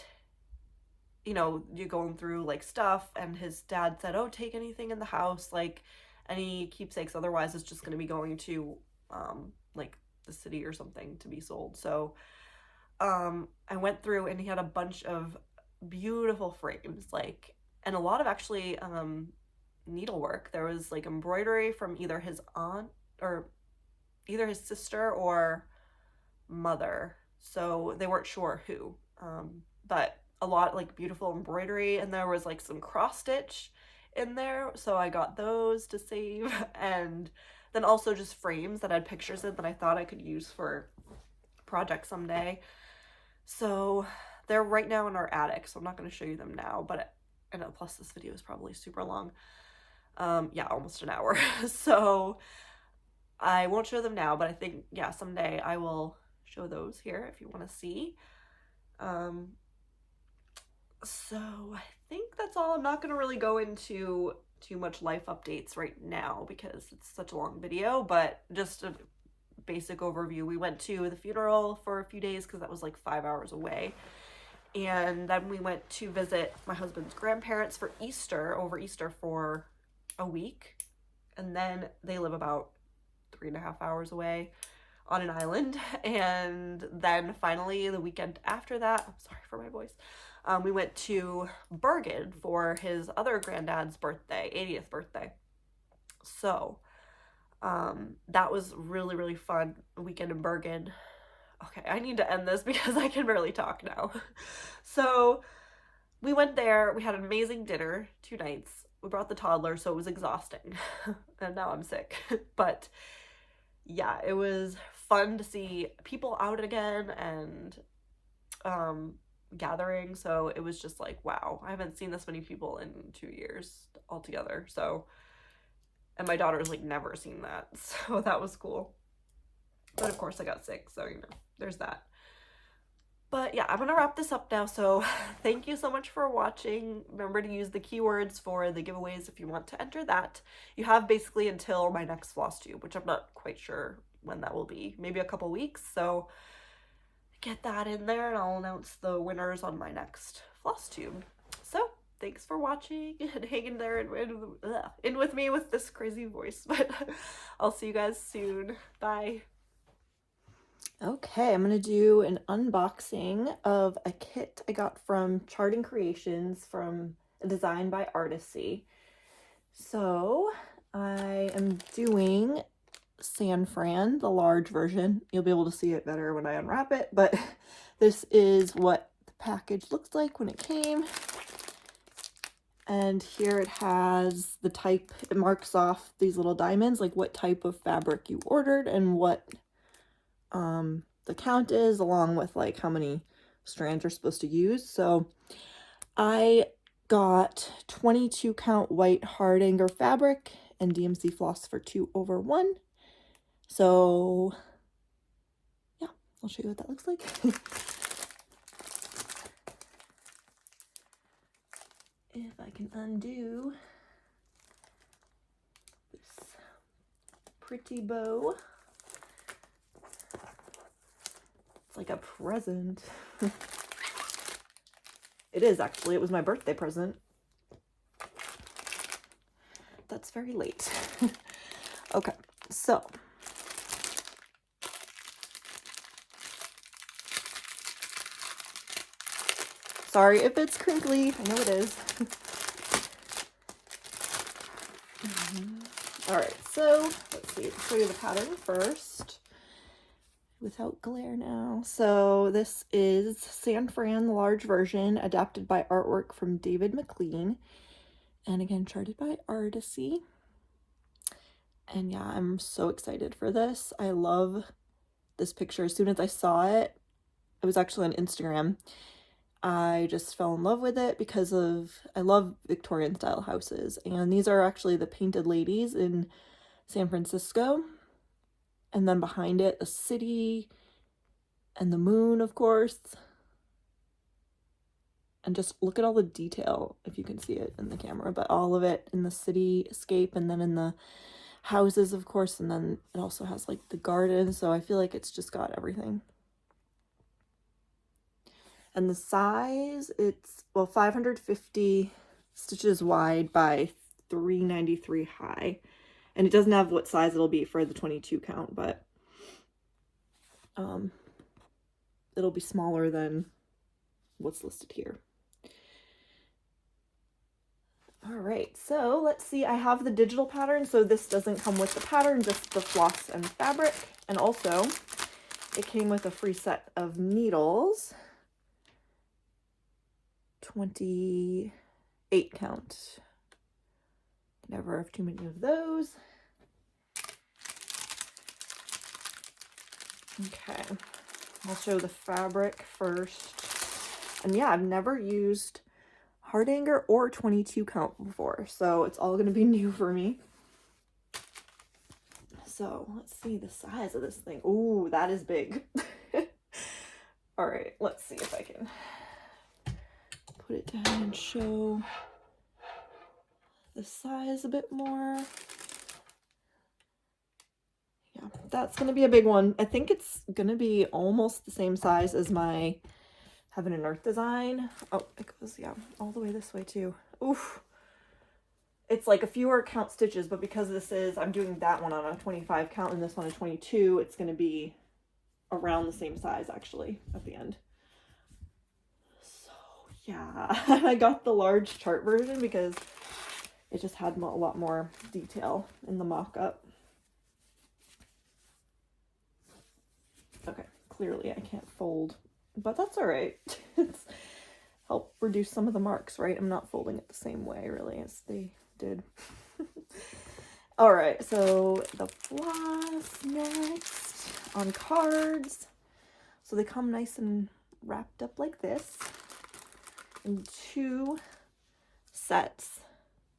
you know, you're going through like stuff, and his dad said, oh, take anything in the house, like, any keepsakes. Otherwise it's just going to be going to like the city or something to be sold. So I went through and he had a bunch of beautiful frames, like, and a lot of actually needlework. There was like embroidery from either his aunt or either his sister or mother, so they weren't sure who, but a lot like beautiful embroidery, and there was like some cross stitch in there, so I got those to save. And then also just frames that had pictures in that I thought I could use for projects someday. So they're right now in our attic, so I'm not going to show you them now, but and plus this video is probably super long. Yeah, almost an hour. So I won't show them now, but I think, yeah, someday I will show those here if you want to see. So I think that's all. I'm not going to really go into too much life updates right now because it's such a long video, but just a basic overview. We went to the funeral for a few days because that was like 5 hours away. And then we went to visit my husband's grandparents for Easter, over Easter, for a week. And then they live about 3.5 hours away on an island. And then finally the weekend after that, I'm sorry for my voice, we went to Bergen for his other granddad's birthday, 80th birthday. So that was really, really fun. A weekend in Bergen. Okay, I need to end this because I can barely talk now. So we went there. We had an amazing dinner, 2 nights. We brought the toddler, so it was exhausting. And now I'm sick. But yeah, it was fun to see people out again and gathering. So it was just like, wow, I haven't seen this many people in 2 years altogether. So, and my daughter's like never seen that. So that was cool. But of course I got sick, so you know, there's that. But yeah, I'm gonna wrap this up now. So thank you so much for watching. Remember to use the keywords for the giveaways if you want to enter that. You have basically until my next Flosstube, which I'm not quite sure when that will be. Maybe a couple weeks. So get that in there and I'll announce the winners on my next Flosstube. So thanks for watching and hanging there in with me with this crazy voice. But I'll see you guys soon. Bye. Okay, I'm going to do an unboxing of a kit I got from Charting Creations, from a design by Artecy. So I am doing San Fran, the large version. You'll be able to see it better when I unwrap it, but this is what the package looks like when it came. And here it has the type, it marks off these little diamonds, like what type of fabric you ordered and what the count is, along with like how many strands you're supposed to use. So I got 22 count white hard anger fabric and DMC floss for 2/1. So yeah, I'll show you what that looks like. If I can undo this pretty bow. It's like a present. It is actually. It was my birthday present. That's very late. Okay, so sorry if it's crinkly. I know it is. All right, so let's see. I'll show you the pattern first without glare now. So this is San Fran, the large version, adapted by artwork from David Maclean, and again charted by Artecy. And yeah, I'm so excited for this. I love this picture. As soon as I saw it, it was actually on Instagram, I just fell in love with it because I love Victorian style houses, and these are actually the Painted Ladies in San Francisco. And then behind it, the city and the moon, of course. And just look at all the detail, if you can see it in the camera, but all of it in the cityscape and then in the houses, of course. And then it also has like the garden. So I feel like it's just got everything. And the size, it's, well, 550 stitches wide by 393 high. And it doesn't have what size it'll be for the 22 count, but it'll be smaller than what's listed here. All right, so let's see. I have the digital pattern, so this doesn't come with the pattern, just the floss and fabric. And also, it came with a free set of needles, 28 count. Never have too many of those. Okay, I'll show the fabric first. And yeah, I've never used hardanger or 22 count before, so it's all going to be new for me. So let's see the size of this thing. Ooh, that is big. All right, let's see if I can put it down and show the size a bit more. Yeah, that's going to be a big one. I think it's going to be almost the same size as my Heaven and Earth design. Oh, it goes, yeah, all the way this way too. Oof. It's like a fewer count stitches, but because this is, I'm doing that one on a 25 count and this one a 22, it's going to be around the same size actually at the end. So yeah, I got the large chart version because it just had a lot more detail in the mock-up. Okay, clearly I can't fold, but that's all right. It's help reduce some of the marks, right? I'm not folding it the same way really as they did. All right, so the floss next on cards. So they come nice and wrapped up like this in 2 sets.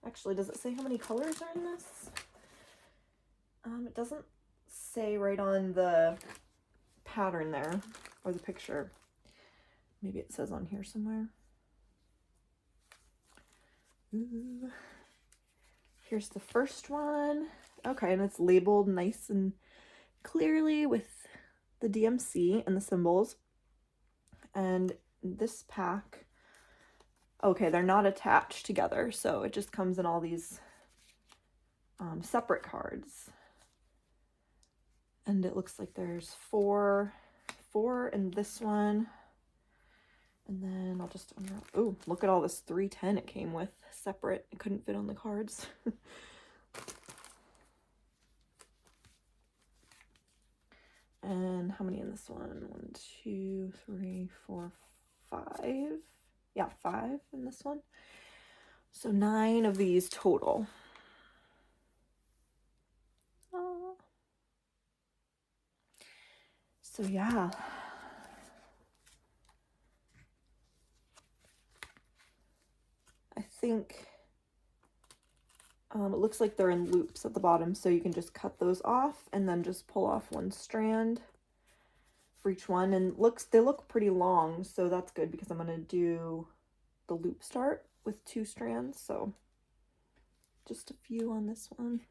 Actually, does it say how many colors are in this? It doesn't say right on the pattern there or the picture. Maybe it says on here somewhere. Ooh. Here's the first one. Okay, and it's labeled nice and clearly with the DMC and the symbols. And this pack, okay, they're not attached together, so it just comes in all these separate cards. And it looks like there's four in this one. And then I'll just unwrap. Oh, look at all this 310 it came with separate. It couldn't fit on the cards. And how many in this one? 1, 2, 3, 4, 5. Yeah, 5 in this one. So 9 of these total. So yeah. I think it looks like they're in loops at the bottom, so you can just cut those off and then just pull off one strand for each one. And they look pretty long, so that's good because I'm going to do the loop start with 2 strands, so just a few on this one.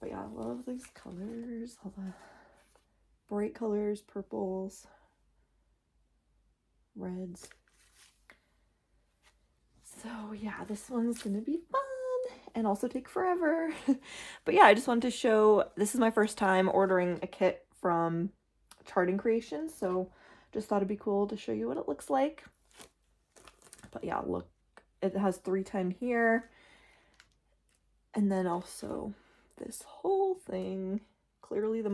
But yeah, I love these colors, all the bright colors, purples, reds. So yeah, this one's gonna be fun and also take forever. But yeah, I just wanted to show, this is my first time ordering a kit from Charting Creations, so just thought it'd be cool to show you what it looks like. But yeah, look, it has 310 here, and then also this whole thing. Clearly the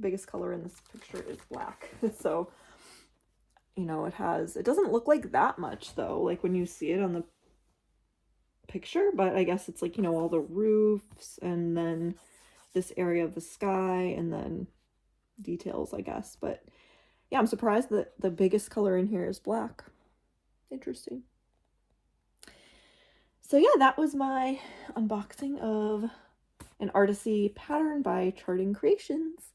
biggest color in this picture is black. So you know, it doesn't look like that much though, like when you see it on the picture, but I guess it's like, you know, all the roofs and then this area of the sky and then details, I guess. But yeah, I'm surprised that the biggest color in here is black. Interesting. So yeah, that was my unboxing of an Artecy pattern by Charting Creations.